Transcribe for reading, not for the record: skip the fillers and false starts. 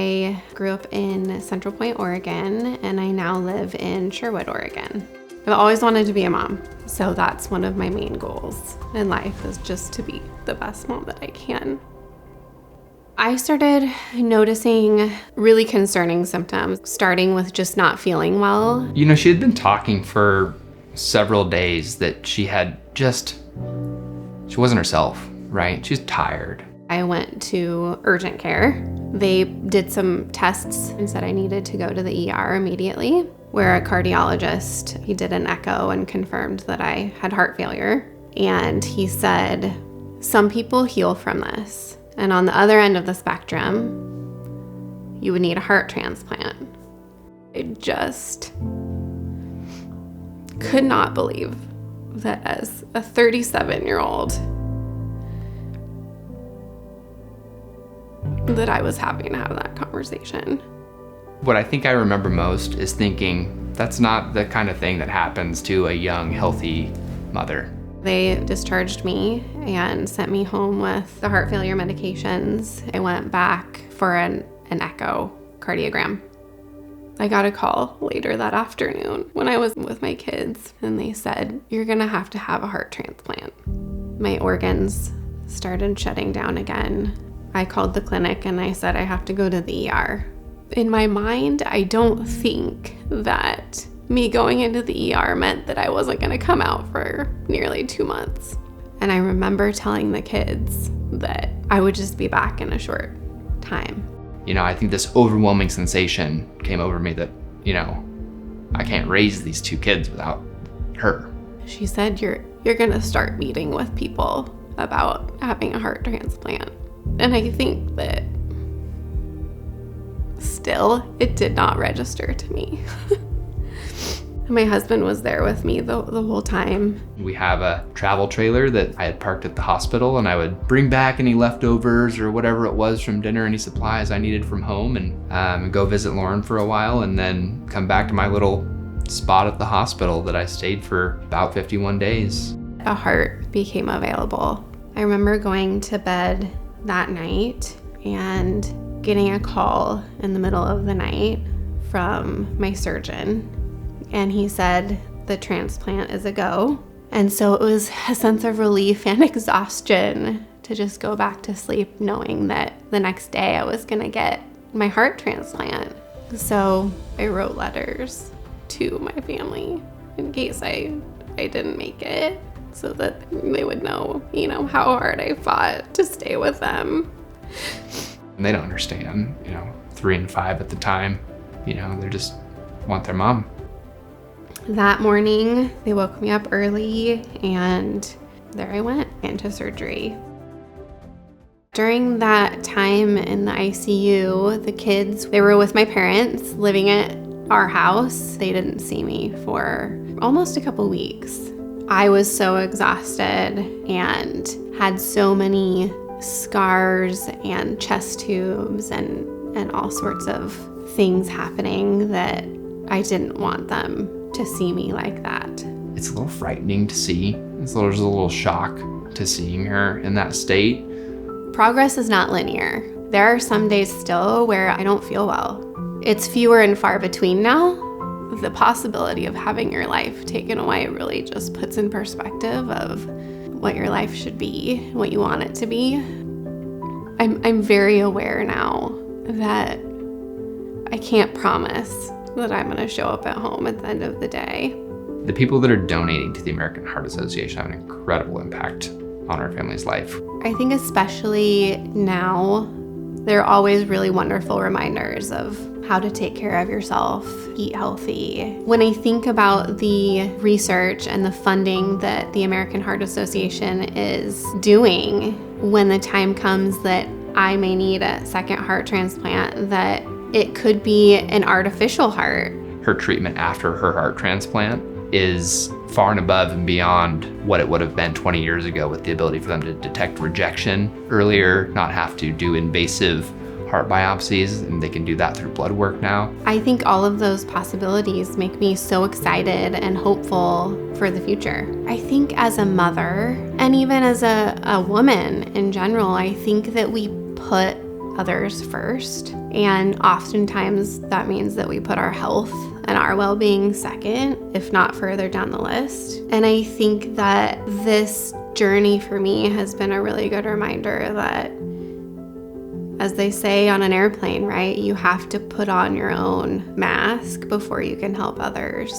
I grew up in Central Point, Oregon, and I now live in Sherwood, Oregon. I've always wanted to be a mom, so that's one of my main goals in life, is just to be the best mom that I can. I started noticing really concerning symptoms, starting with just not feeling well. You know, she had been talking for several days that she wasn't herself, right? She was tired. I went to urgent care. They did some tests and said I needed to go to the ER immediately, where a cardiologist, he did an echo and confirmed that I had heart failure. And he said, some people heal from this. And on the other end of the spectrum, you would need a heart transplant. I just could not believe that as a 37-year-old that I was having to have that conversation. What I think I remember most is thinking, that's not the kind of thing that happens to a young, healthy mother. They discharged me and sent me home with the heart failure medications. I went back for an echocardiogram. I got a call later that afternoon when I was with my kids, and they said, you're gonna have to have a heart transplant. My organs started shutting down again. I called the clinic and I said I have to go to the ER. In my mind, I don't think that me going into the ER meant that I wasn't gonna come out for nearly 2 months. And I remember telling the kids that I would just be back in a short time. You know, I think this overwhelming sensation came over me that, you know, I can't raise these 2 kids without her. She said, you're gonna start meeting with people about having a heart transplant. And I think that still, it did not register to me. My husband was there with me the whole time. We have a travel trailer that I had parked at the hospital, and I would bring back any leftovers or whatever it was from dinner, any supplies I needed from home, and go visit Lauren for a while, and then come back to my little spot at the hospital that I stayed for about 51 days. A heart became available. I remember going to bed that night and getting a call in the middle of the night from my surgeon. And he said, the transplant is a go. And so it was a sense of relief and exhaustion to just go back to sleep knowing that the next day I was gonna get my heart transplant. So I wrote letters to my family in case I didn't make it, so that they would know, you know, how hard I fought to stay with them. And they don't understand, you know, 3 and 5 at the time, you know, they just want their mom. That morning, they woke me up early, and there I went into surgery. During that time in the ICU, the kids, they were with my parents living at our house. They didn't see me for almost a couple weeks. I was so exhausted and had so many scars and chest tubes and all sorts of things happening that I didn't want them to see me like that. It's a little frightening to see. There's a little shock to seeing her in that state. Progress is not linear. There are some days still where I don't feel well. It's fewer and far between now. The possibility of having your life taken away really just puts in perspective of what your life should be, what you want it to be. I'm very aware now that I can't promise that I'm going to show up at home at the end of the day. The people that are donating to the American Heart Association have an incredible impact on our family's life. I think especially now, they're always really wonderful reminders of how to take care of yourself, eat healthy. When I think about the research and the funding that the American Heart Association is doing, when the time comes that I may need a second heart transplant, that it could be an artificial heart. Her treatment after her heart transplant is far and above and beyond what it would have been 20 years ago, with the ability for them to detect rejection earlier, not have to do invasive heart biopsies, and they can do that through blood work now. I think all of those possibilities make me so excited and hopeful for the future. I think as a mother, and even as a woman in general, I think that we put others first. And oftentimes that means that we put our health and our well-being second, if not further down the list. And I think that this journey for me has been a really good reminder that, as they say on an airplane, right, you have to put on your own mask before you can help others.